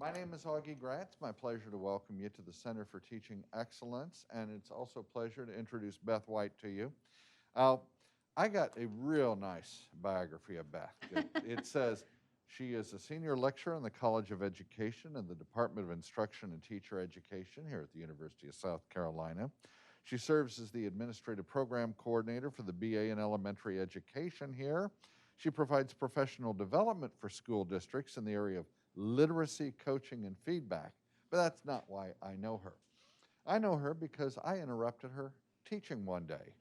My name is Augie Grant. It's my pleasure to welcome you to the Center for Teaching Excellence, and it's also a pleasure to introduce Beth White to you. I got a real nice biography of Beth. It says she is a senior lecturer in the College of Education and the Department of Instruction and Teacher Education here at the University of South Carolina. She serves as the Administrative Program Coordinator for the BA in Elementary Education here. She provides professional development for school districts in the area of literacy, coaching, and feedback. But that's not why I know her. I know her because I interrupted her teaching one day.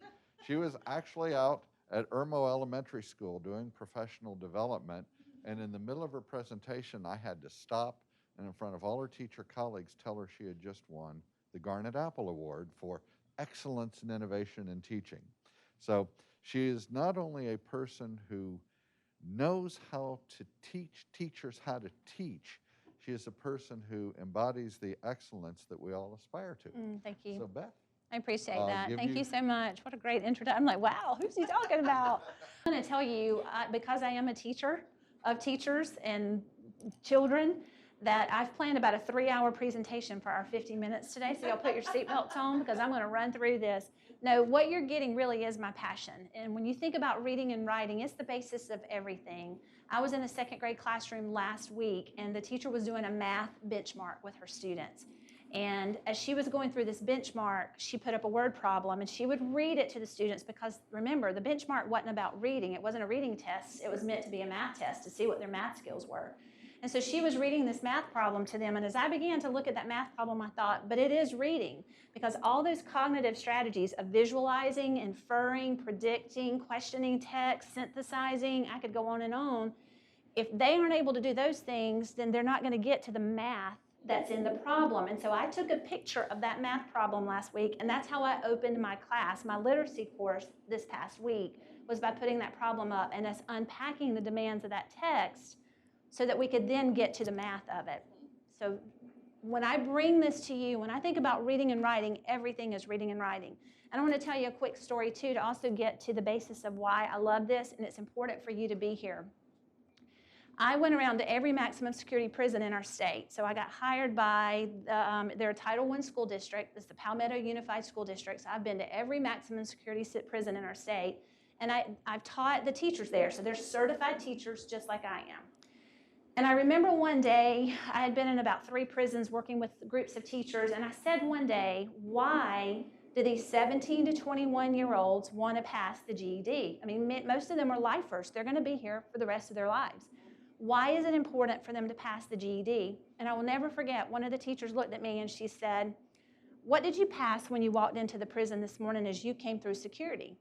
She was actually out at Irmo Elementary School doing professional development, and in the middle of her presentation, I had to stop and in front of all her teacher colleagues tell her she had just won the Garnet Apple Award for Excellence in Innovation in Teaching. So she is not only a person who knows how to teach teachers how to teach, she is a person who embodies the excellence that we all aspire to. Thank you. So Beth, I appreciate that. Thank you so much. What a great introduction. I'm like, wow, who's he talking about? I'm going to tell you, because I am a teacher of teachers and children, that I've planned about a 3-hour presentation for our 50 minutes today. So y'all put your seatbelts on because I'm going to run through this. No, what you're getting really is my passion. And when you think about reading and writing, it's the basis of everything. I was in a second grade classroom last week, and the teacher was doing a math benchmark with her students. And as she was going through this benchmark, she put up a word problem, and she would read it to the students because, remember, the benchmark wasn't about reading. It wasn't a reading test. It was meant to be a math test to see what their math skills were. And so she was reading this math problem to them, and as I began to look at that math problem, I thought, but it is reading, because all those cognitive strategies of visualizing, inferring, predicting, questioning text, synthesizing, I could go on, if they aren't able to do those things, then they're not going to get to the math that's in the problem. And so I took a picture of that math problem last week, and that's how I opened my class. My literacy course this past week was by putting that problem up and us unpacking the demands of that text so that we could then get to the math of it. So when I bring this to you, when I think about reading and writing, everything is reading and writing. And I want to tell you a quick story too to also get to the basis of why I love this, and it's important for you to be here. I went around to every maximum security prison in our state. So I got hired by their Title I school district. It's the Palmetto Unified School District. So I've been to every maximum security prison in our state. And I've taught the teachers there. So they're certified teachers just like I am. And I remember one day, I had been in about 3 prisons working with groups of teachers. And I said one day, why do these 17 to 21-year-olds want to pass the GED? I mean, most of them are lifers. They're going to be here for the rest of their lives. Why is it important for them to pass the GED? And I will never forget, one of the teachers looked at me and she said, what did you pass when you walked into the prison this morning as you came through security?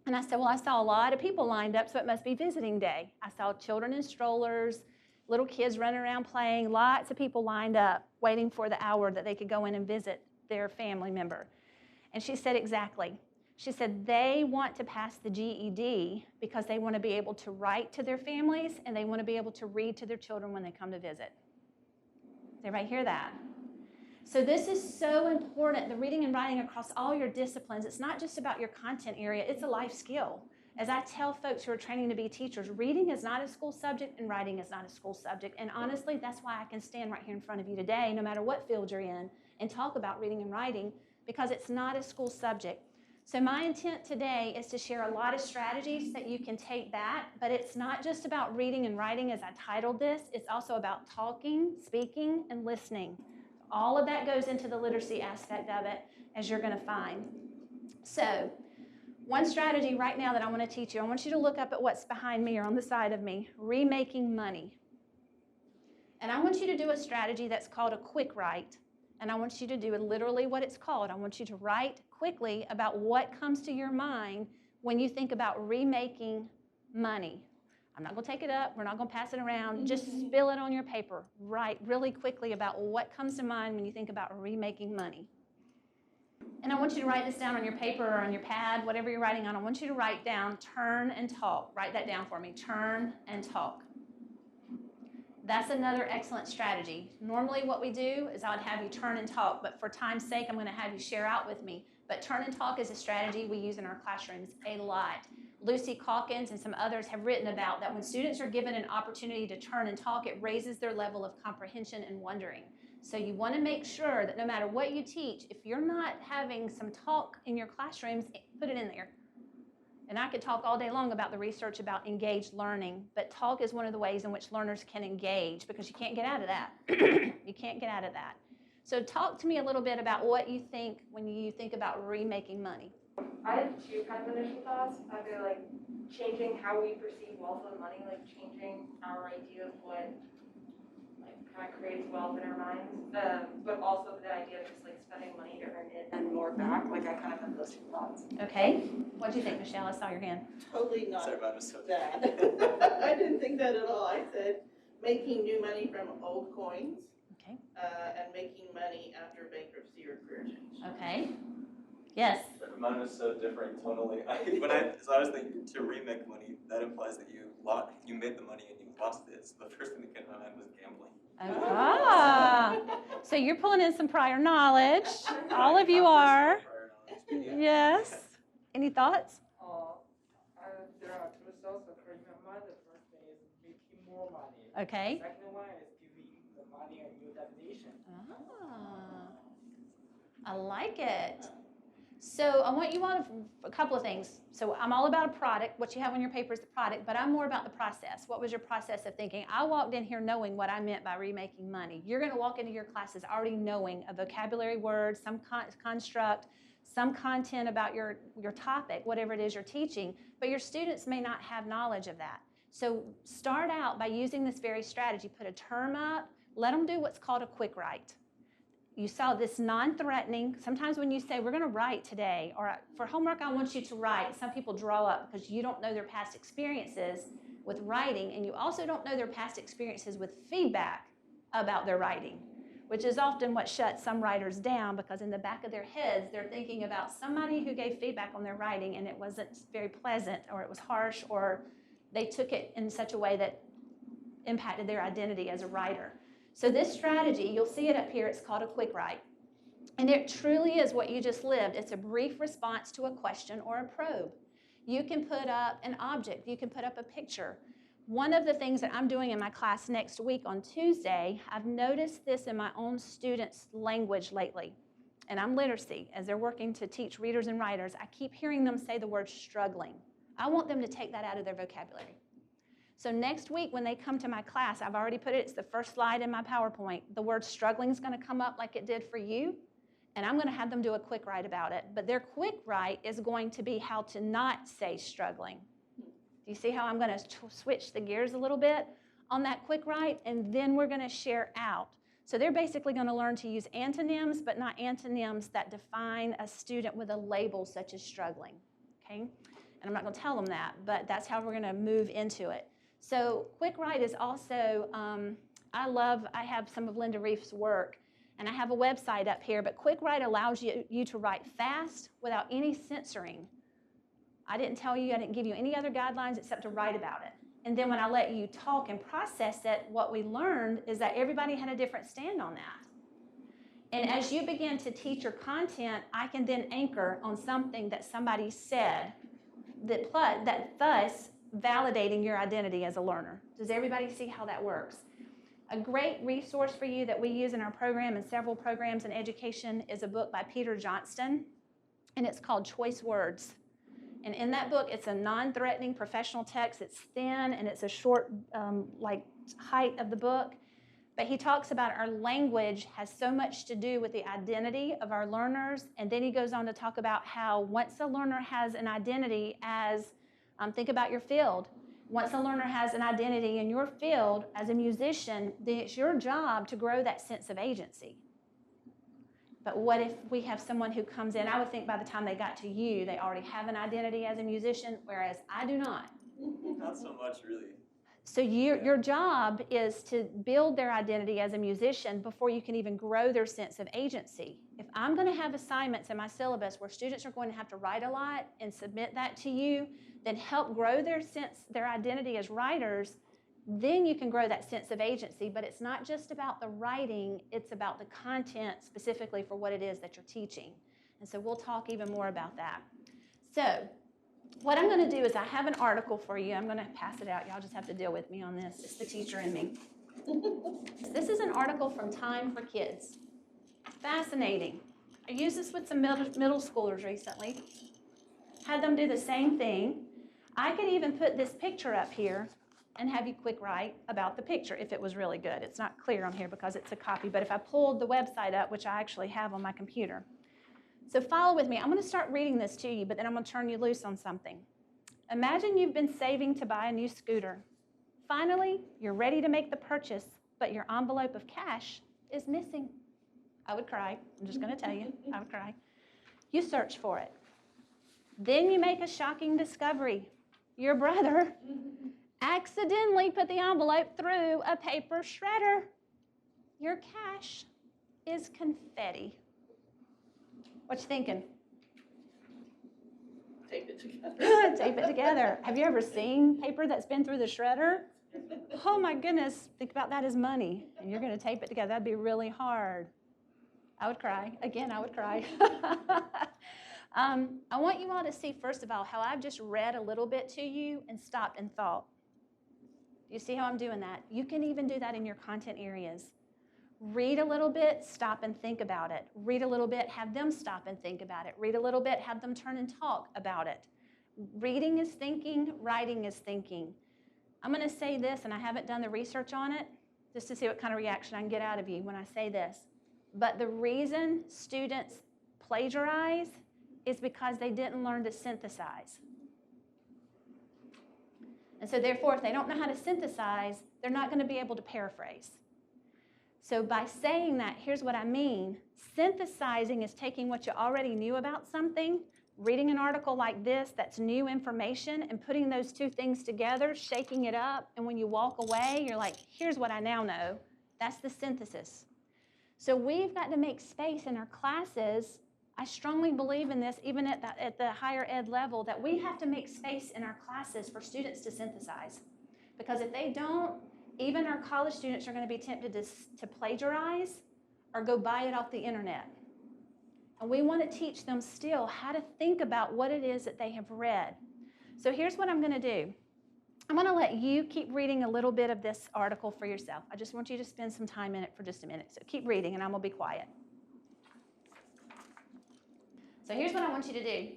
And I said, well, I saw a lot of people lined up, so it must be visiting day. I saw children in strollers, little kids running around playing, lots of people lined up waiting for the hour that they could go in and visit their family member. And she said, exactly. She said they want to pass the GED because they want to be able to write to their families and they want to be able to read to their children when they come to visit. Does everybody hear that? So this is so important, the reading and writing across all your disciplines. It's not just about your content area, it's a life skill. As I tell folks who are training to be teachers, reading is not a school subject and writing is not a school subject. And honestly, that's why I can stand right here in front of you today, no matter what field you're in, and talk about reading and writing, because it's not a school subject. So my intent today is to share a lot of strategies that you can take that, but it's not just about reading and writing as I titled this, it's also about talking, speaking, and listening. All of that goes into the literacy aspect of it, as you're going to find. So one strategy right now that I want to teach you, I want you to look up at what's behind me or on the side of me, remaking money. And I want you to do a strategy that's called a quick write. And I want you to do literally what it's called. I want you to write quickly about what comes to your mind when you think about remaking money. I'm not going to take it up. We're not going to pass it around. Just spill it on your paper. Write really quickly about what comes to mind when you think about remaking money. And I want you to write this down on your paper or on your pad, whatever you're writing on. I want you to write down turn and talk. Write that down for me. Turn and talk. That's another excellent strategy. Normally what we do is I would have you turn and talk, but for time's sake, I'm going to have you share out with me. But turn and talk is a strategy we use in our classrooms a lot. Lucy Calkins and some others have written about that when students are given an opportunity to turn and talk, it raises their level of comprehension and wondering. So you want to make sure that no matter what you teach, if you're not having some talk in your classrooms, put it in there. And I could talk all day long about the research about engaged learning, but talk is one of the ways in which learners can engage, because you can't get out of that. You can't get out of that. So talk to me a little bit about what you think when you think about remaking money. I have two kind of initial thoughts. Either like changing how we perceive wealth and money, like changing our idea of what like kind of creates wealth in our minds, but also the idea of just like spending money to earn it and more back. Like I kind of have those two thoughts. Okay. What do you think, Michelle? I saw your hand. Totally not Sorry about Miss that. I didn't think that at all. I said making new money from old coins. Okay. And making money after bankruptcy or career change. Okay. Yes. Mine was so different tonally. So I was thinking to remake money, that implies that you made the money and you lost it. So the first thing that came to my mind was gambling. Ah. So you're pulling in some prior knowledge. All of you are. Yes. Any thoughts? There are two sources of remember. The first thing is making more money. Okay. The second one is giving the money a new definition. I like it. So I want you on a couple of things. So I'm all about a product. What you have on your paper is the product, but I'm more about the process. What was your process of thinking? I walked in here knowing what I meant by remaking money. You're going to walk into your classes already knowing a vocabulary word, some construct, some content about your topic, whatever it is you're teaching, but your students may not have knowledge of that. So start out by using this very strategy. Put a term up. Let them do what's called a quick write. You saw this non-threatening. Sometimes when you say, we're going to write today, or for homework, I want you to write, some people draw up because you don't know their past experiences with writing, and you also don't know their past experiences with feedback about their writing, which is often what shuts some writers down, because in the back of their heads, they're thinking about somebody who gave feedback on their writing and it wasn't very pleasant, or it was harsh, or they took it in such a way that impacted their identity as a writer. So this strategy, you'll see it up here, it's called a quick write. And it truly is what you just lived. It's a brief response to a question or a probe. You can put up an object, you can put up a picture. One of the things that I'm doing in my class next week on Tuesday, I've noticed this in my own students' language lately. And I'm literacy, as they're working to teach readers and writers, I keep hearing them say the word struggling. I want them to take that out of their vocabulary. So next week when they come to my class, I've already put it, it's the first slide in my PowerPoint. The word struggling is going to come up like it did for you, and I'm going to have them do a quick write about it. But their quick write is going to be how to not say struggling. Do you see how I'm going to switch the gears a little bit on that quick write? And then we're going to share out. So they're basically going to learn to use antonyms, but not antonyms that define a student with a label such as struggling. Okay? And I'm not going to tell them that, but that's how we're going to move into it. So quick write is also, I have some of Linda Reef's work, and I have a website up here, but quick write allows you to write fast without any censoring. I didn't tell you, I didn't give you any other guidelines except to write about it. And then when I let you talk and process it, what we learned is that everybody had a different stand on that. And as you begin to teach your content, I can then anchor on something that somebody said that thus validating your identity as a learner. Does everybody see how that works? A great resource for you that we use in our program and several programs in education is a book by Peter Johnston, and it's called Choice Words. And in that book, it's a non-threatening professional text. It's thin, and it's a short, height of the book. But he talks about our language has so much to do with the identity of our learners, and then he goes on to talk about how once a learner has an identity as think about your field. Once a learner has an identity in your field as a musician, then it's your job to grow that sense of agency. But what if we have someone who comes in, I would think by the time they got to you, they already have an identity as a musician, whereas I do not. Not so much, really. So your job is to build their identity as a musician before you can even grow their sense of agency. If I'm going to have assignments in my syllabus where students are going to have to write a lot and submit that to you, then help grow their identity as writers, then you can grow that sense of agency. But it's not just about the writing, it's about the content specifically for what it is that you're teaching. And so we'll talk even more about that. So What I'm going to do is I have an article for you. I'm going to pass it out. Y'all just have to deal with me on this. It's the teacher in me. This is an article from Time for Kids. Fascinating. I used this with some middle schoolers recently. Had them do the same thing. I could even put this picture up here and have you quick write about the picture if it was really good. It's not clear on here because it's a copy, but if I pulled the website up, which I actually have on my computer. So follow with me. I'm going to start reading this to you, but then I'm going to turn you loose on something. Imagine you've been saving to buy a new scooter. Finally, you're ready to make the purchase, but your envelope of cash is missing. I would cry. I'm just going to tell you. I would cry. You search for it. Then you make a shocking discovery. Your brother accidentally put the envelope through a paper shredder. Your cash is confetti. What you thinking? Tape it together. Tape it together. Have you ever seen paper that's been through the shredder? Oh my goodness, think about that as money. And you're going to tape it together. That'd be really hard. I would cry. Again, I would cry. I want you all to see, first of all, how I've just read a little bit to you and stopped and thought. You see how I'm doing that? You can even do that in your content areas. Read a little bit, stop and think about it. Read a little bit, have them stop and think about it. Read a little bit, have them turn and talk about it. Reading is thinking, writing is thinking. I'm going to say this, and I haven't done the research on it, just to see what kind of reaction I can get out of you when I say this. But the reason students plagiarize is because they didn't learn to synthesize. And so therefore, if they don't know how to synthesize, they're not going to be able to paraphrase. So by saying that, here's what I mean. Synthesizing is taking what you already knew about something, reading an article like this that's new information, and putting those two things together, shaking it up, and when you walk away, you're like, here's what I now know. That's the synthesis. So we've got to make space in our classes. I strongly believe in this, even at the higher ed level, that we have to make space in our classes for students to synthesize. Because if they don't, even our college students are going to be tempted to plagiarize or go buy it off the internet. And we want to teach them still how to think about what it is that they have read. So here's what I'm going to do. I'm going to let you keep reading a little bit of this article for yourself. I just want you to spend some time in it for just a minute. So keep reading, and I'm going to be quiet. So here's what I want you to do.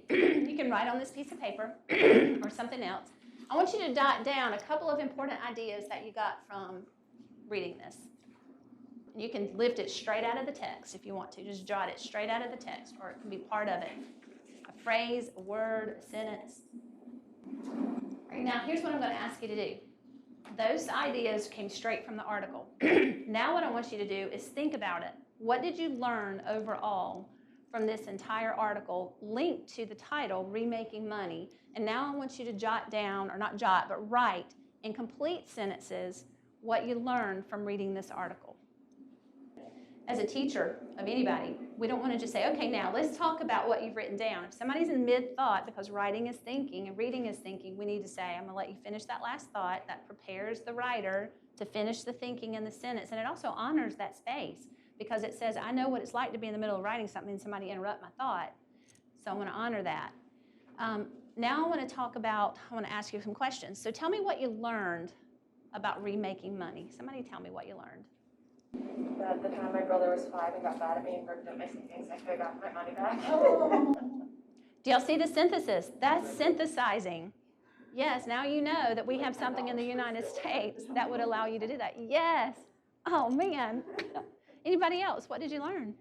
You can write on this piece of paper or something else. I want you to jot down a couple of important ideas that you got from reading this. You can lift it straight out of the text if you want to. Just jot it straight out of the text, or it can be part of it. A phrase, a word, a sentence. All right, now here's what I'm going to ask you to do. Those ideas came straight from the article. Now what I want you to do is think about it. What did you learn overall from this entire article linked to the title, Remaking Money? And now I want you to jot down, or not jot, but write in complete sentences what you learned from reading this article. As a teacher of anybody, we don't want to just say, okay, now let's talk about what you've written down. If somebody's in mid-thought, because writing is thinking and reading is thinking, we need to say, I'm going to let you finish that last thought. That prepares the writer to finish the thinking in the sentence. And it also honors that space, because it says, I know what it's like to be in the middle of writing something and somebody interrupt my thought. So I want to honor that. Now I want to ask you some questions. So tell me what you learned about remaking money. Somebody tell me what you learned. That the time my brother was 5 and got mad at me and ripped up my savings, I could have got my money back. Do y'all see the synthesis? That's synthesizing. Yes, now you know that we have something in the United States that would allow you to do that. Yes. Oh, man. Anybody else? What did you learn?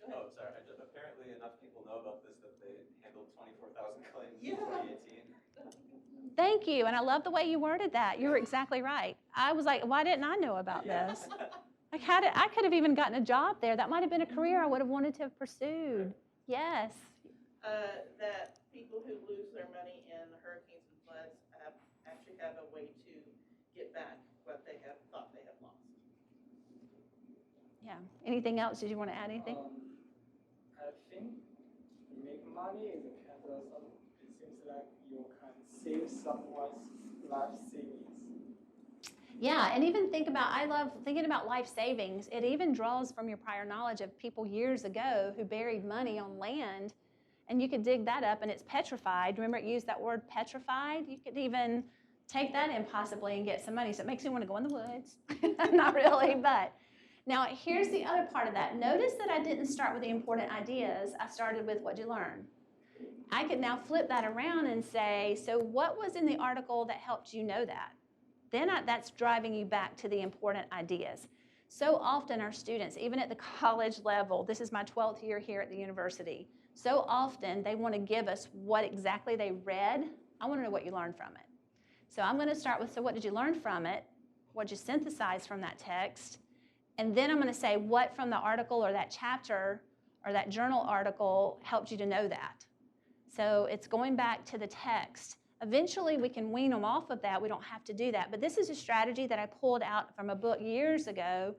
Apparently enough people know about this that they handled 24,000 claims in Yeah. 2018. Thank you, and I love the way you worded that. You were exactly right. I was like, why didn't I know about this? Like, I could have even gotten a job there. That might have been a career I would have wanted to have pursued. Yes. That people who lose their money in hurricanes and floods actually have a way to get back what they have thought they have lost. Yeah. Anything else? Did you want to add anything? I think make money is a kind of some, it seems like you can save someone's life savings. Yeah, and even I love thinking about life savings. It even draws from your prior knowledge of people years ago who buried money on land And you could dig that up, and it's petrified. Remember it used that word petrified? You could even take that in possibly and get some money. So it makes me want to go in the woods. Not really, but. Now, here's the other part of that. Notice that I didn't start with the important ideas. I started with what you learn. I could now flip that around and say, so what was in the article that helped you know that? Then that's driving you back to the important ideas. So often our students, even at the college level, this is my 12th year here at the university, so often they want to give us what exactly they read. I want to know what you learned from it. So I'm going to start with, so what did you learn from it? What did you synthesize from that text? And then I'm going to say what from the article or that chapter or that journal article helped you to know that. So it's going back to the text. Eventually, we can wean them off of that. We don't have to do that. But this is a strategy that I pulled out from a book years ago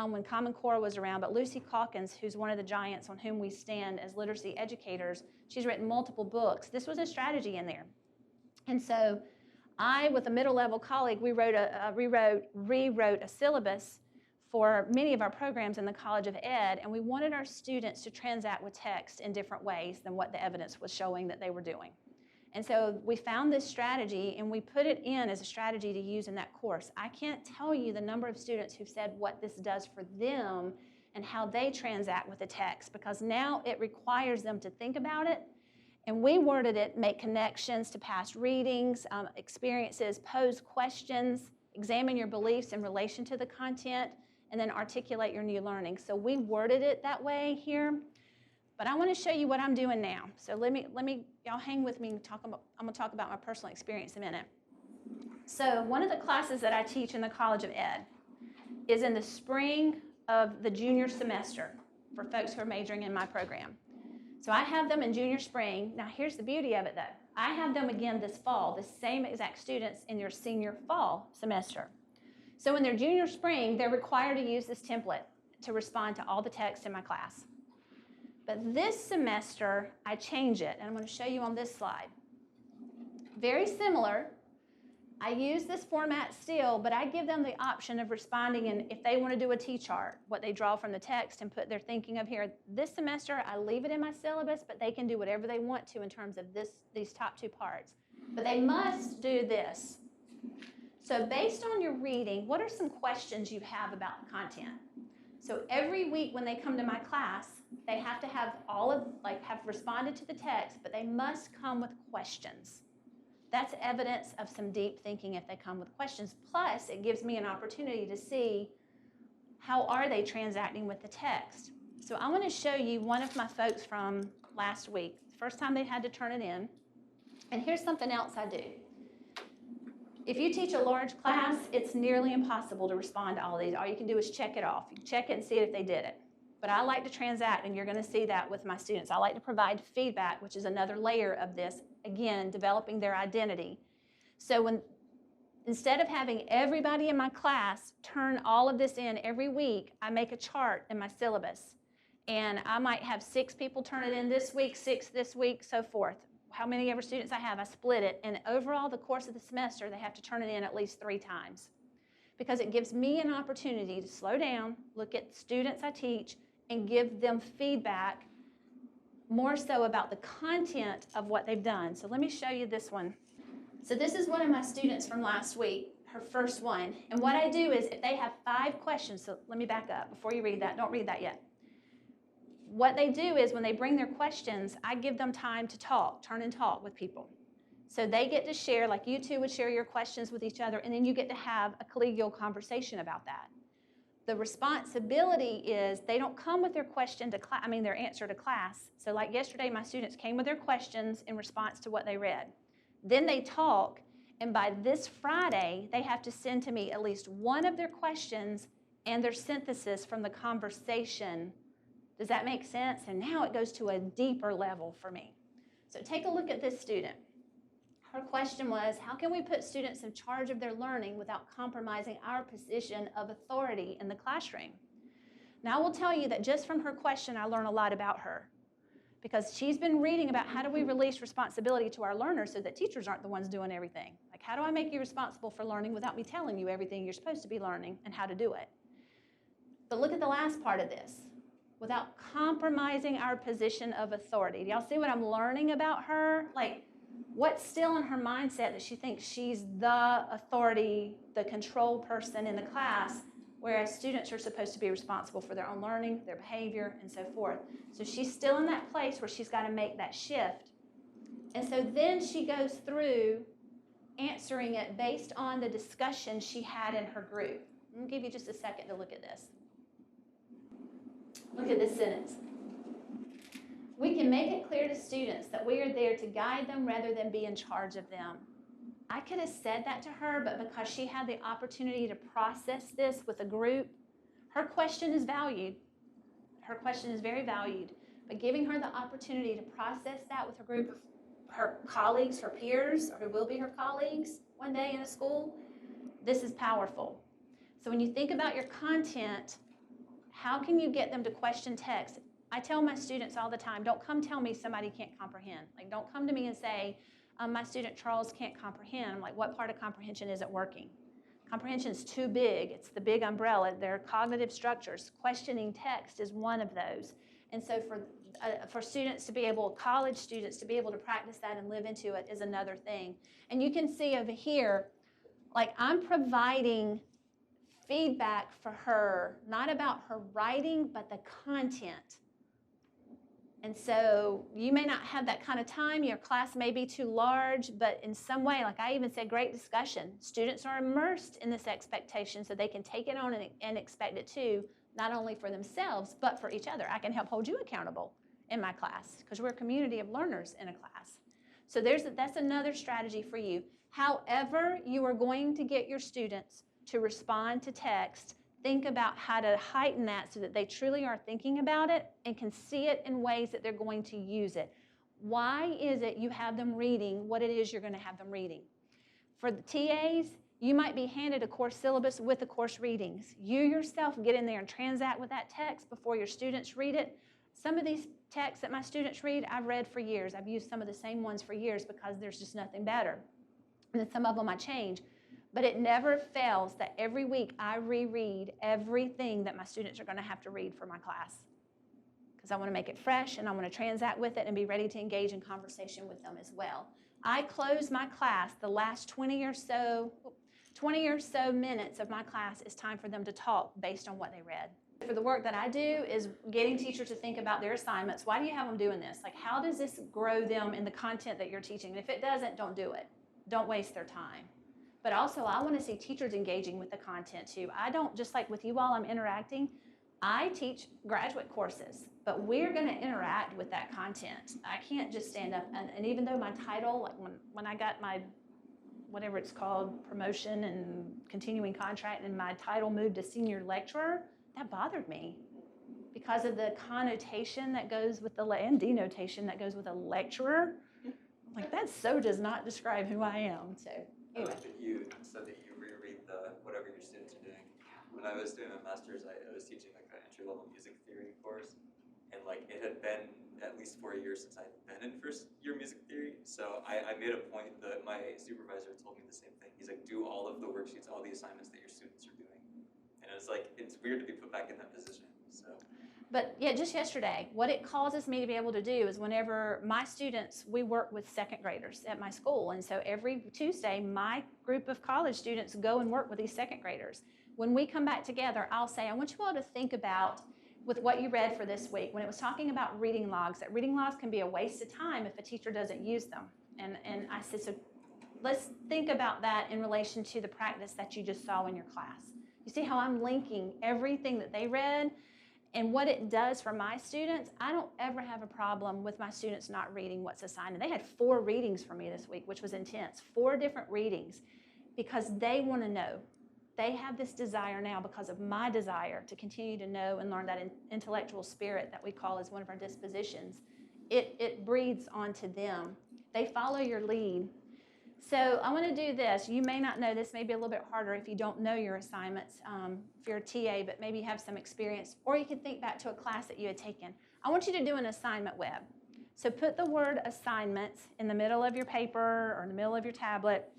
when Common Core was around. But Lucy Calkins, who's one of the giants on whom we stand as literacy educators, she's written multiple books. This was a strategy in there. And so I, with a middle-level colleague, we rewrote a syllabus for many of our programs in the College of Ed, and we wanted our students to transact with text in different ways than what the evidence was showing that they were doing. And so we found this strategy, and we put it in as a strategy to use in that course. I can't tell you the number of students who've said what this does for them and how they transact with the text, because now it requires them to think about it. And we worded it, make connections to past readings, experiences, pose questions, examine your beliefs in relation to the content, and then articulate your new learning. So we worded it that way here. But I want to show you what I'm doing now. So let me, y'all hang with me and I'm going to talk about my personal experience in a minute. So one of the classes that I teach in the College of Ed is in the spring of the junior semester for folks who are majoring in my program. So I have them in junior spring. Now here's the beauty of it though. I have them again this fall, the same exact students in your senior fall semester. So in their junior spring, they're required to use this template to respond to all the text in my class. But this semester, I change it, and I'm going to show you on this slide. Very similar. I use this format still, but I give them the option of responding, and if they want to do a T-chart, what they draw from the text and put their thinking of here. This semester, I leave it in my syllabus, but they can do whatever they want to in terms of these top two parts. But they must do this. So based on your reading, what are some questions you have about the content? So every week when they come to my class, they have to have have responded to the text, but they must come with questions. That's evidence of some deep thinking if they come with questions. Plus, it gives me an opportunity to see how are they transacting with the text. So I want to show you one of my folks from last week. First time they had to turn it in. And here's something else I do. If you teach a large class, it's nearly impossible to respond to all of these. All you can do is check it off. You check it and see if they did it. But I like to transact, and you're going to see that with my students. I like to provide feedback, which is another layer of this, again, developing their identity. So instead of having everybody in my class turn all of this in every week, I make a chart in my syllabus. And I might have 6 people turn it in this week, 6 this week, so forth. How many ever students I have, I split it. And overall, the course of the semester, they have to turn it in at least 3 times. Because it gives me an opportunity to slow down, look at the students I teach, and give them feedback more so about the content of what they've done. So let me show you this one. So this is one of my students from last week, her first one. And what I do is if they have 5 questions, so let me back up before you read that. Don't read that yet. What they do is when they bring their questions, I give them time to talk, turn and talk with people. So they get to share, like you two would share your questions with each other, and then you get to have a collegial conversation about that. The responsibility is they don't come with their question to class, their answer to class. So like yesterday, my students came with their questions in response to what they read. Then they talk, and by this Friday, they have to send to me at least one of their questions and their synthesis from the conversation. Does that make sense? And now it goes to a deeper level for me. So take a look at this student. Her question was, how can we put students in charge of their learning without compromising our position of authority in the classroom? Now I will tell you that just from her question, I learned a lot about her, because she's been reading about how do we release responsibility to our learners so that teachers aren't the ones doing everything. Like, how do I make you responsible for learning without me telling you everything you're supposed to be learning and how to do it? But look at the last part of this. without compromising our position of authority. Do y'all see what I'm learning about her? Like, what's still in her mindset that she thinks she's the authority, the control person in the class, whereas students are supposed to be responsible for their own learning, their behavior, and so forth. So she's still in that place where she's got to make that shift. And so then she goes through answering it based on the discussion she had in her group. I'm going to give you just a second to look at this. Look at this sentence. We can make it clear to students that we are there to guide them rather than be in charge of them. I could have said that to her, but because she had the opportunity to process this with a group, her question is valued. Her question is very valued. But giving her the opportunity to process that with a group of her colleagues, her peers, or who will be her colleagues one day in a school, this is powerful. So when you think about your content, how can you get them to question text? I tell my students all the time, don't come tell me somebody can't comprehend. Like, don't come to me and say, my student Charles can't comprehend. I'm like, what part of comprehension isn't working? Comprehension is too big. It's the big umbrella. They're cognitive structures. Questioning text is one of those. And so for students to be able, college students to be able to practice that and live into it is another thing. And you can see over here, like, I'm providing feedback for her, not about her writing, but the content. And so you may not have that kind of time. Your class may be too large, but in some way, like I even said, great discussion. Students are immersed in this expectation so they can take it on and expect it too, not only for themselves, but for each other. I can help hold you accountable in my class because we're a community of learners in a class. So that's another strategy for you. However you are going to get your students to respond to text, think about how to heighten that so that they truly are thinking about it and can see it in ways that they're going to use it. Why is it you have them reading what it is you're going to have them reading? For the TAs, you might be handed a course syllabus with the course readings. You yourself get in there and transact with that text before your students read it. Some of these texts that my students read, I've read for years. I've used some of the same ones for years because there's just nothing better. And then some of them I change. But it never fails that every week I reread everything that my students are going to have to read for my class because I want to make it fresh and I want to transact with it and be ready to engage in conversation with them as well. I close my class, the last 20 or so minutes of my class is time for them to talk based on what they read. For the work that I do is getting teachers to think about their assignments. Why do you have them doing this? Like, how does this grow them in the content that you're teaching? And if it doesn't, don't do it. Don't waste their time. But also, I want to see teachers engaging with the content too. I don't, just like with you all, I'm interacting. I teach graduate courses, but we're going to interact with that content. I can't just stand up, and even though my title, like when I got my, whatever it's called, promotion and continuing contract, and my title moved to senior lecturer, that bothered me because of the connotation that goes with and denotation that goes with a lecturer. Like, that so does not describe who I am, so. Anyway. You said that you reread whatever your students are doing. When I was doing my master's, I was teaching like an entry-level music theory course, and like it had been at least 4 years since I'd been in first year music theory. So I made a point that my supervisor told me the same thing. He's like, do all of the worksheets, all the assignments that your students are doing, and it's like it's weird to be put back in that position. So. But yeah, just yesterday, what it causes me to be able to do is whenever my students, we work with second graders at my school. And so every Tuesday, my group of college students go and work with these second graders. When we come back together, I'll say, I want you all to think about with what you read for this week. When it was talking about reading logs, that reading logs can be a waste of time if a teacher doesn't use them. And I said, so let's think about that in relation to the practice that you just saw in your class. You see how I'm linking everything that they read and what it does for my students. I don't ever have a problem with my students not reading what's assigned. And they had 4 readings for me this week, which was intense. 4 different readings because they want to know. They have this desire now because of my desire to continue to know and learn that intellectual spirit that we call as one of our dispositions. It breathes onto them. They follow your lead. So I want to do this. You may not know, this may be a little bit harder if you don't know your assignments, if you're a TA, but maybe you have some experience, or you can think back to a class that you had taken. I want you to do an assignment web. So put the word assignments in the middle of your paper or in the middle of your tablet,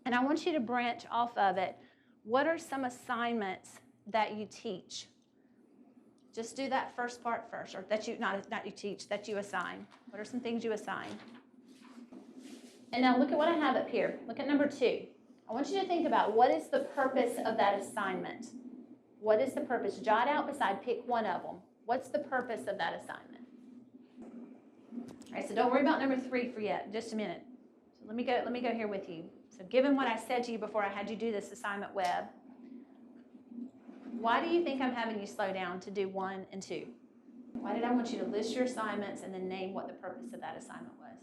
and I want you to branch off of it. What are some assignments that you teach? Just do that first part first, or that you, not you teach, that you assign. What are some things you assign? And now look at what I have up here. Look at number 2. I want you to think about what is the purpose of that assignment. What is the purpose? Jot out beside, pick one of them. What's the purpose of that assignment? All right, so don't worry about number 3 for yet, just a minute. So let me go here with you. So given what I said to you before I had you do this assignment web, why do you think I'm having you slow down to do 1 and 2? Why did I want you to list your assignments and then name what the purpose of that assignment was?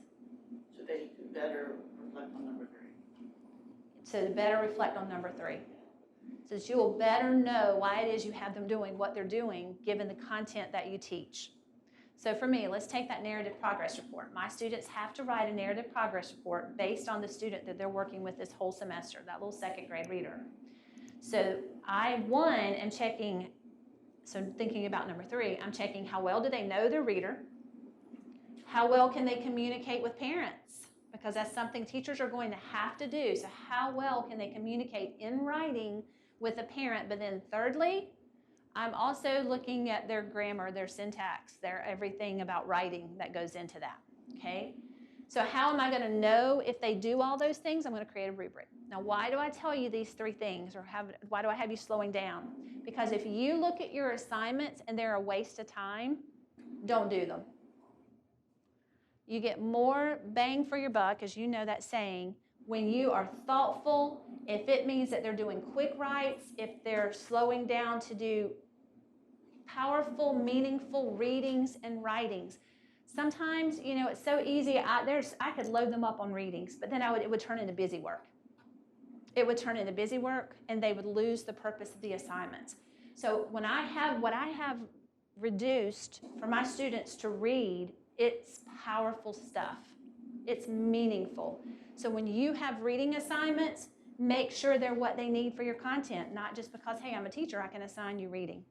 So that you can better reflect on number 3. So to better reflect on number 3. So that you will better know why it is you have them doing what they're doing given the content that you teach. So for me, let's take that narrative progress report. My students have to write a narrative progress report based on the student that they're working with this whole semester, that little 2nd grade reader. So I, am checking, so thinking about number 3, I'm checking how well do they know their reader? How well can they communicate with parents? Because that's something teachers are going to have to do. So how well can they communicate in writing with a parent? But then thirdly, I'm also looking at their grammar, their syntax, their everything about writing that goes into that, okay? So how am I going to know if they do all those things? I'm going to create a rubric. Now, why do I tell you these 3 things, or why do I have you slowing down? Because if you look at your assignments and they're a waste of time, don't do them. You get more bang for your buck, as you know that saying, when you are thoughtful. If it means that they're doing quick writes, if they're slowing down to do powerful, meaningful readings and writings. Sometimes, it's so easy. I could load them up on readings, but then it would turn into busy work. It would turn into busy work, and they would lose the purpose of the assignments. So when I have what I have reduced for my students to read, it's powerful stuff. It's meaningful. So when you have reading assignments, make sure they're what they need for your content, not just because, hey, I'm a teacher, I can assign you reading.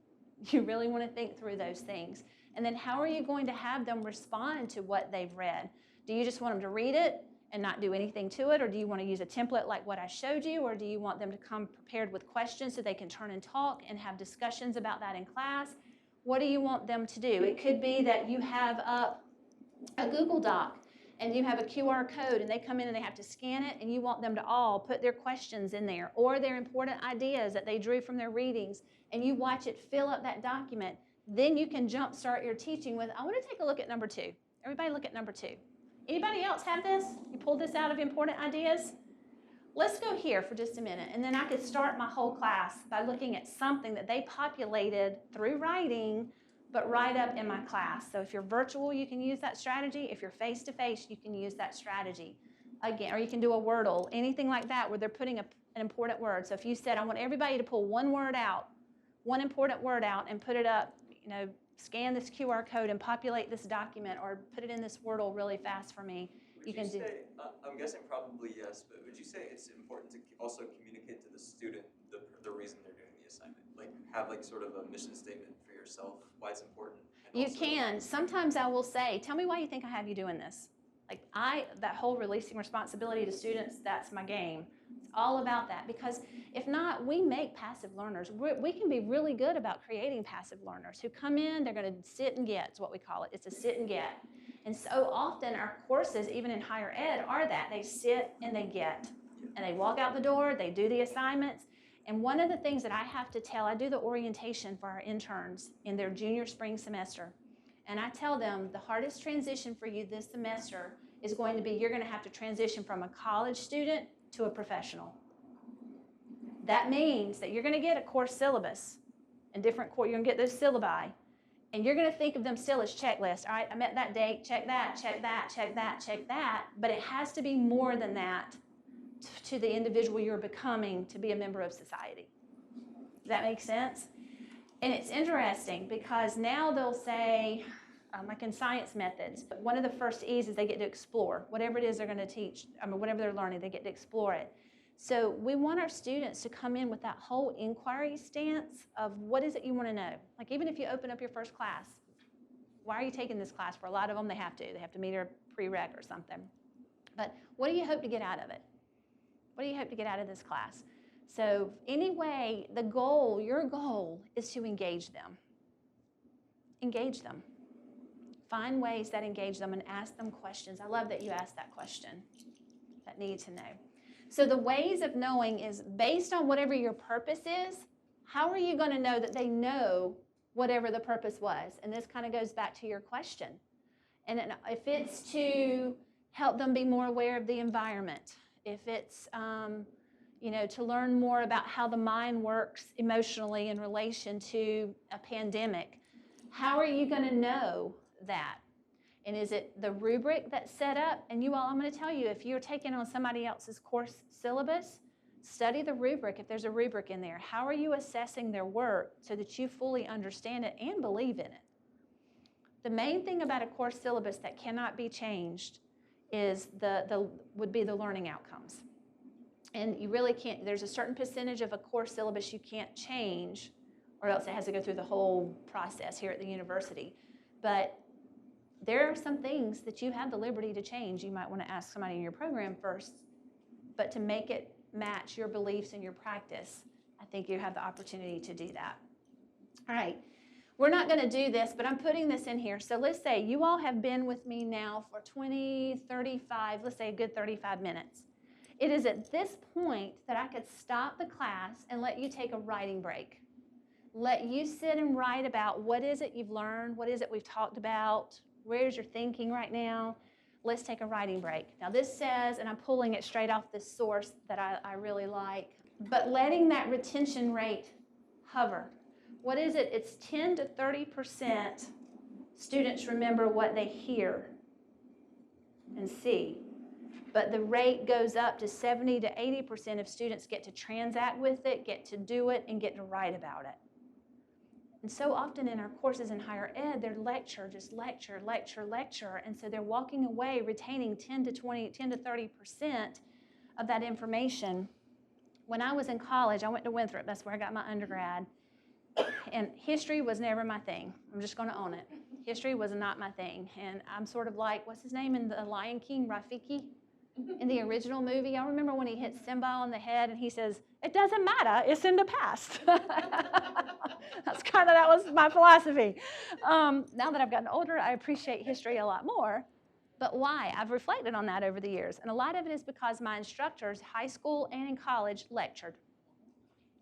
You really want to think through those things. And then how are you going to have them respond to what they've read? Do you just want them to read it and not do anything to it? Or do you want to use a template like what I showed you? Or do you want them to come prepared with questions so they can turn and talk and have discussions about that in class? What do you want them to do? It could be that you have up a Google Doc and you have a QR code and they come in and they have to scan it, and you want them to all put their questions in there or their important ideas that they drew from their readings, and you watch it fill up that document. Then you can jumpstart your teaching with, I want to take a look at number 2. Everybody look at number 2. Anybody else have this? You pulled this out of important ideas? Let's go here for just a minute, and then I could start my whole class by looking at something that they populated through writing, but right up in my class. So if you're virtual, you can use that strategy. If you're face-to-face, you can use that strategy. Again, or you can do a Wordle, anything like that where they're putting an important word. So if you said, I want everybody to pull one important word out and put it up, scan this QR code and populate this document, or put it in this Wordle really fast for me. I'm guessing probably yes, but would you say it's important to also communicate to the student the reason they're doing the assignment? Like have sort of a mission statement for yourself, why it's important? You can. Sometimes I will say, tell me why you think I have you doing this. That whole releasing responsibility to students, that's my game. It's all about that, because if not, we make passive learners. We can be really good about creating passive learners who come in, they're going to sit and get, is what we call it. It's a sit and get. And so often our courses, even in higher ed, are that. They sit and they get. And they walk out the door, they do the assignments. And one of the things that I have to tell, I do the orientation for our interns in their junior spring semester. And I tell them the hardest transition for you this semester is going to be, you're going to have to transition from a college student to a professional. That means that you're going to get a course syllabus and different you're going to get those syllabi, and you're going to think of them still as checklists. All right, I met that date, check that, check that, check that, check that. But it has to be more than that to the individual you're becoming to be a member of society. Does that make sense? And it's interesting because now they'll say, like in science methods, one of the first E's is they get to explore. Whatever it is they're going to teach, whatever they're learning, they get to explore it. So we want our students to come in with that whole inquiry stance of what is it you want to know? Like even if you open up your first class, why are you taking this class? For a lot of them, they have to meet a prereq or something. But what do you hope to get out of it? What do you hope to get out of this class? So anyway, your goal is to engage them. engage them. Find ways that engage them and ask them questions. I love that you asked that question, that need to know. So the ways of knowing is based on whatever your purpose is, how are you going to know that they know whatever the purpose was? And this kind of goes back to your question. And if it's to help them be more aware of the environment, if it's to learn more about how the mind works emotionally in relation to a pandemic, how are you going to know that? And is it the rubric that's set up? And you all, I'm going to tell you, if you're taking on somebody else's course syllabus, study the rubric if there's a rubric in there. How are you assessing their work so that you fully understand it and believe in it? The main thing about a course syllabus that cannot be changed is would be the learning outcomes. And you really can't, there's a certain percentage of a course syllabus you can't change, or else it has to go through the whole process here at the university. But there are some things that you have the liberty to change. You might want to ask somebody in your program first, but to make it match your beliefs and your practice, I think you have the opportunity to do that. All right, we're not going to do this, but I'm putting this in here. So let's say you all have been with me now for 20, 35, let's say a good 35 minutes. It is at this point that I could stop the class and let you take a writing break. Let you sit and write about what is it you've learned, what is it we've talked about, where's your thinking right now. Let's take a writing break. Now this says, and I'm pulling it straight off this source that I really like, but letting that retention rate hover. What is it? It's 10 to 30% students remember what they hear and see. But the rate goes up to 70 to 80% of students get to transact with it, get to do it, and get to write about it. And so often in our courses in higher ed, they're lecture, just lecture, lecture, lecture. And so they're walking away retaining 10 to 30% of that information. When I was in college, I went to Winthrop. That's where I got my undergrad. And history was never my thing. I'm just going to own it. History was not my thing. And I'm sort of like, what's his name in The Lion King, Rafiki? In the original movie, I remember when he hit Simba on the head and he says, "It doesn't matter, it's in the past." That was my philosophy. Now that I've gotten older, I appreciate history a lot more. But why? I've reflected on that over the years. And a lot of it is because my instructors, high school and in college, lectured.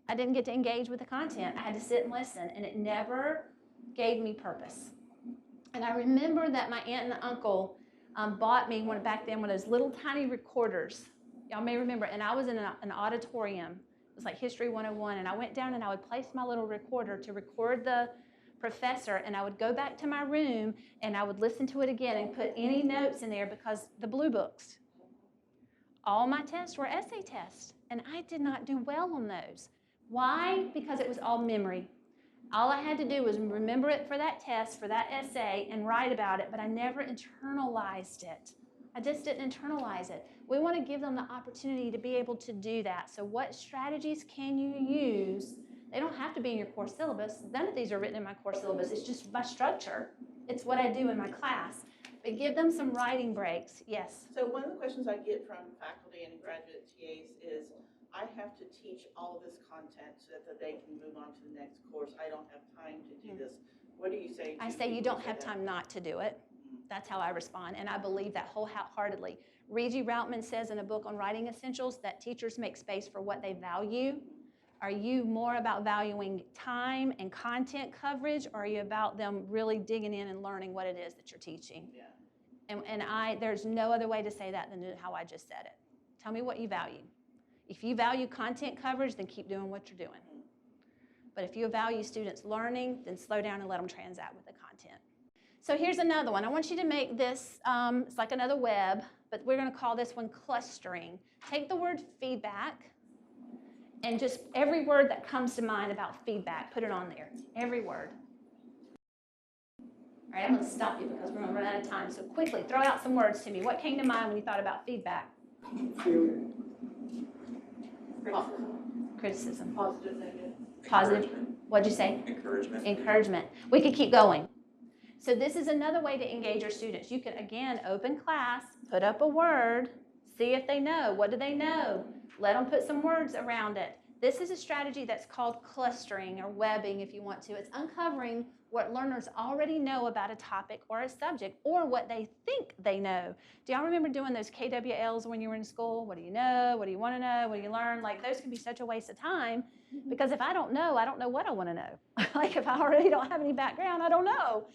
I didn't get to engage with the content. I had to sit and listen, and it never gave me purpose. And I remember that my aunt and uncle bought me back then one of those little tiny recorders. Y'all may remember, and I was in an auditorium. It was like History 101, and I went down and I would place my little recorder to record the professor, and I would go back to my room and I would listen to it again and put any notes in there because the blue books. All my tests were essay tests, and I did not do well on those. Why? Because it was all memory. All I had to do was remember it for that test, for that essay, and write about it, but I never internalized it. I just didn't internalize it. We want to give them the opportunity to be able to do that. So what strategies can you use? They don't have to be in your course syllabus. None of these are written in my course syllabus. It's just my structure. It's what I do in my class. But give them some writing breaks. Yes? So one of the questions I get from faculty and graduate TAs is, I have to teach all of this content so that they can move on to the next course. I don't have time to do this. What do you say to I say you people don't who have say time not to do it. That's how I respond, and I believe that wholeheartedly. Regie Routman says in a book on writing essentials that teachers make space for what they value. Are you more about valuing time and content coverage, or are you about them really digging in and learning what it is that you're teaching? Yeah. And there's no other way to say that than how I just said it. Tell me what you value. If you value content coverage, then keep doing what you're doing. But if you value students learning, then slow down and let them transact with the content. So here's another one. I want you to make this, it's like another web, but we're going to call this one clustering. Take the word feedback, and just every word that comes to mind about feedback, put it on there. Every word. All right, I'm going to stop you because we're going to run out of time. So quickly, throw out some words to me. What came to mind when you thought about feedback? Criticism. Positive, negative. Positive. What'd you say? Encouragement. Encouragement. We could keep going. So this is another way to engage your students. You can, again, open class, put up a word, see if they know. What do they know? Let them put some words around it. This is a strategy that's called clustering or webbing, if you want to. It's uncovering what learners already know about a topic or a subject, or what they think they know. Do y'all remember doing those KWLs when you were in school? What do you know? What do you want to know? What do you learn? Like, those can be such a waste of time, because if I don't know what I want to know. Like, if I already don't have any background, I don't know.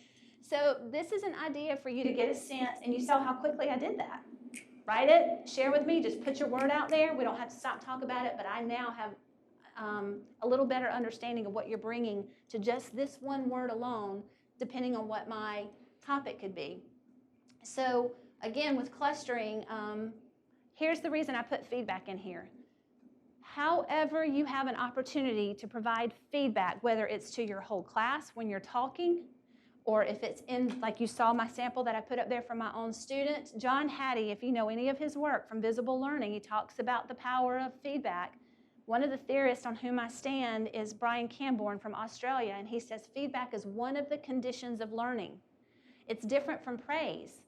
So this is an idea for you to get a sense, and you saw how quickly I did that. Write it, share with me, just put your word out there. We don't have to stop talk about it, but I now have a little better understanding of what you're bringing to just this one word alone, depending on what my topic could be. So again, with clustering, here's the reason I put feedback in here. However you have an opportunity to provide feedback, whether it's to your whole class when you're talking, or if it's in, like you saw my sample that I put up there from my own student. John Hattie, if you know any of his work from Visible Learning, he talks about the power of feedback. One of the theorists on whom I stand is Brian Camborne from Australia, and he says feedback is one of the conditions of learning. It's different from praise.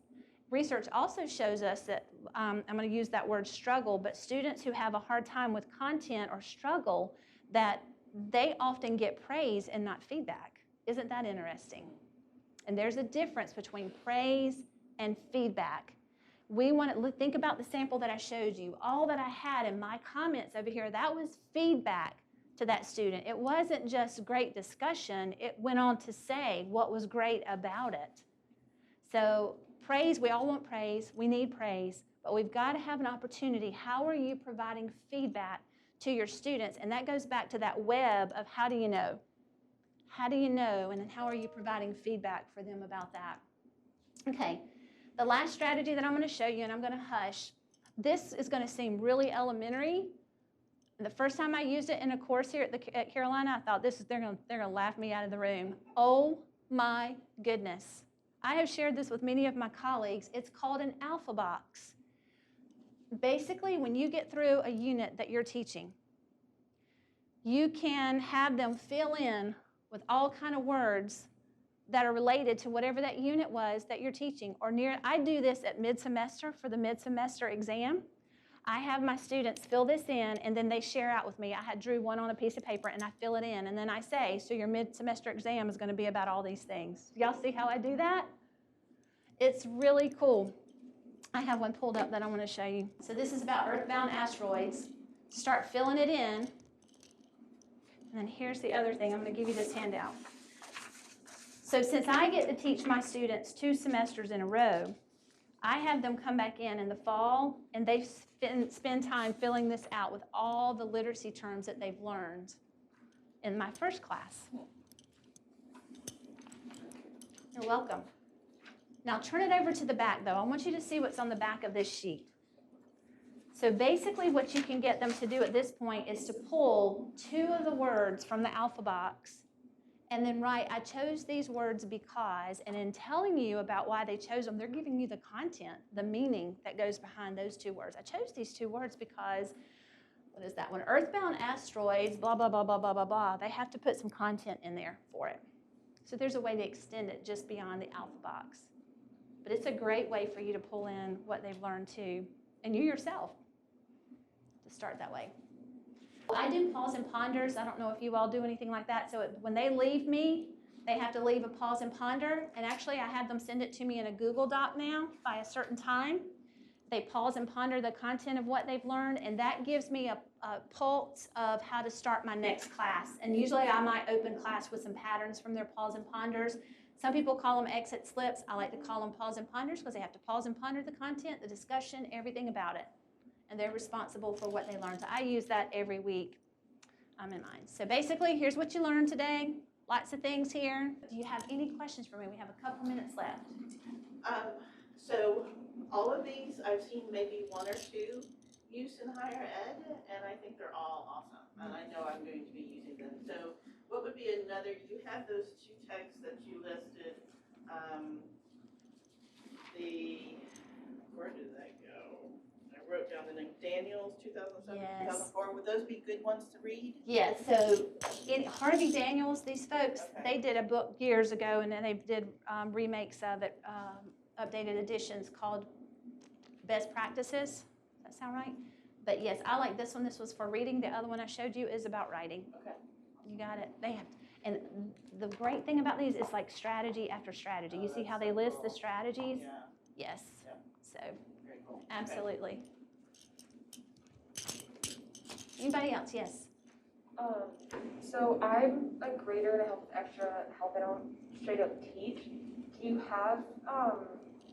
Research also shows us that, I'm going to use that word struggle, but students who have a hard time with content or struggle, that they often get praise and not feedback. Isn't that interesting? And there's a difference between praise and feedback. We want to think about the sample that I showed you. All that I had in my comments over here, that was feedback to that student. It wasn't just great discussion. It went on to say what was great about it. So praise, we all want praise. We need praise. But we've got to have an opportunity. How are you providing feedback to your students? And that goes back to that web of how do you know? How do you know? And then how are you providing feedback for them about that? Okay. The last strategy that I'm going to show you, and I'm going to hush, this is going to seem really elementary. The first time I used it in a course here at Carolina, I thought they're going to laugh me out of the room. Oh my goodness. I have shared this with many of my colleagues. It's called an alpha box. Basically, when you get through a unit that you're teaching, you can have them fill in with all kind of words that are related to whatever that unit was that you're teaching. I do this at mid-semester for the mid-semester exam. I have my students fill this in, and then they share out with me. I drew one on a piece of paper, and I fill it in, and then I say, so your mid-semester exam is going to be about all these things. Y'all see how I do that? It's really cool. I have one pulled up that I want to show you. So this is about earthbound asteroids. Start filling it in. And then here's the other thing. I'm going to give you this handout. So since I get to teach my students 2 semesters in a row, I have them come back in the fall, and they spend time filling this out with all the literacy terms that they've learned in my first class. You're welcome. Now turn it over to the back, though. I want you to see what's on the back of this sheet. So basically what you can get them to do at this point is to pull 2 of the words from the alpha box and then write, I chose these words because, and in telling you about why they chose them, they're giving you the content, the meaning that goes behind those 2 words. I chose these 2 words because, what is that one? Earthbound asteroids, blah, blah, blah, blah, blah, blah, blah. They have to put some content in there for it. So there's a way to extend it just beyond the alpha box. But it's a great way for you to pull in what they've learned too, and you yourself, to start that way. I do pause and ponders. I don't know if you all do anything like that. So when they leave me, they have to leave a pause and ponder. And actually, I have them send it to me in a Google Doc now by a certain time. They pause and ponder the content of what they've learned, and that gives me a pulse of how to start my next class. And usually I might open class with some patterns from their pause and ponders. Some people call them exit slips. I like to call them pause and ponders because they have to pause and ponder the content, the discussion, everything about it. And they're responsible for what they learn. So I use that every week in mine. So basically, here's what you learned today. Lots of things here. Do you have any questions for me? We have a couple minutes left. So all of these, I've seen maybe 1 or 2 used in higher ed, and I think they're all awesome. And I know I'm going to be using them. So what would be another, you have those 2 texts that you listed, where did that go? I wrote down the name, Daniels, 2007, Yes. 2004. Would those be good ones to read? Yes, so Harvey Daniels, these folks, Okay. they did a book years ago, and then they did remakes of it, updated editions called Best Practices. Does that sound right? But yes, I like this one. This was for reading. The other one I showed you is about writing. Okay. You got it. They have, and the great thing about these is like strategy after strategy. You see how they list the strategies? Yeah, Yes. Yeah. So, very cool. absolutely. Anybody else? Yes. So I'm a grader and I help with extra help. I don't straight up teach. Do you have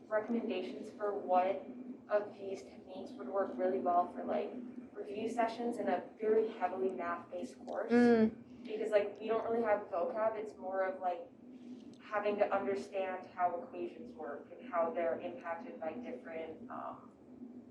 recommendations for what of these techniques would work really well for like review sessions in a very heavily math-based course? Because like we don't really have vocab. It's more of like having to understand how equations work and how they're impacted by different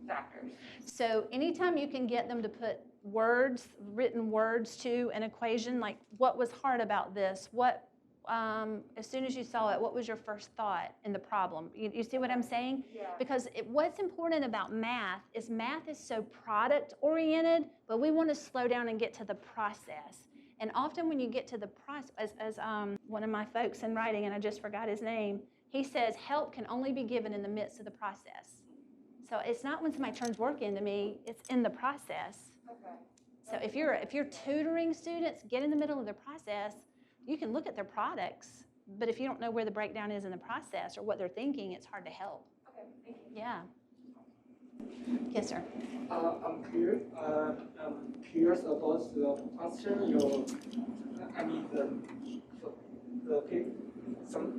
factors. So anytime you can get them to put words, written words to an equation, like what was hard about this? What, as soon as you saw it, what was your first thought in the problem? You see what I'm saying? Yeah. Because what's important about math is so product oriented, but we want to slow down and get to the process. And often when you get to the process, as one of my folks in writing, and I just forgot his name, he says help can only be given in the midst of the process. So it's not when somebody turns work into me, it's in the process. Okay. So if you're tutoring students, get in the middle of the process. You can look at their products, but if you don't know where the breakdown is in the process or what they're thinking, it's hard to help. Okay. Thank you. Yeah. Yes, sir. I'm curious about the question I mean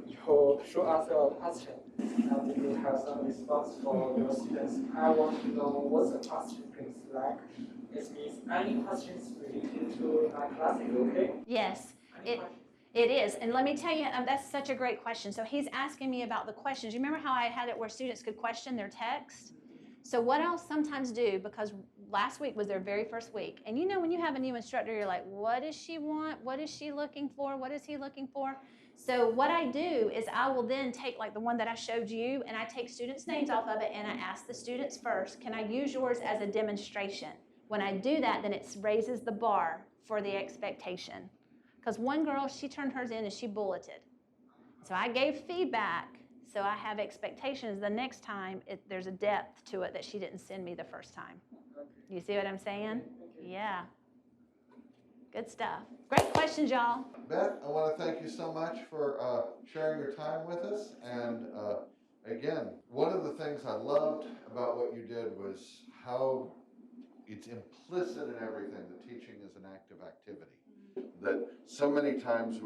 you show us a question and you have some response for your students. I want to know what the question is like. It means any questions related to my class is okay? Yes. Any questions? It is, and let me tell you, that's such a great question. So he's asking me about the questions. You remember how I had it where students could question their text? So what I'll sometimes do, because last week was their very first week, and you know when you have a new instructor, you're like, what does she want? What is she looking for? What is he looking for? So what I do is I will then take like the one that I showed you, and I take students' names off of it, and I ask the students first, can I use yours as a demonstration? When I do that, then it raises the bar for the expectation. Because one girl, she turned hers in and she bulleted. So I gave feedback, so I have expectations the next time there's a depth to it that she didn't send me the first time. You see what I'm saying? Yeah. Good stuff. Great questions, y'all. Beth, I want to thank you so much for sharing your time with us. And again, one of the things I loved about what you did was how it's implicit in everything that teaching is an active activity. That so many times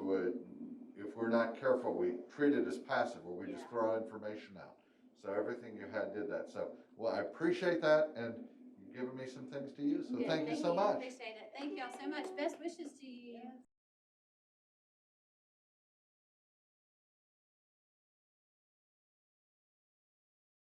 if we're not careful, we treat it as passive, where we just throw information out. So everything you had did that. So, well, I appreciate that, and you've given me some things to use. So thank you so much. Appreciate it. Thank you all so much. Best wishes to you.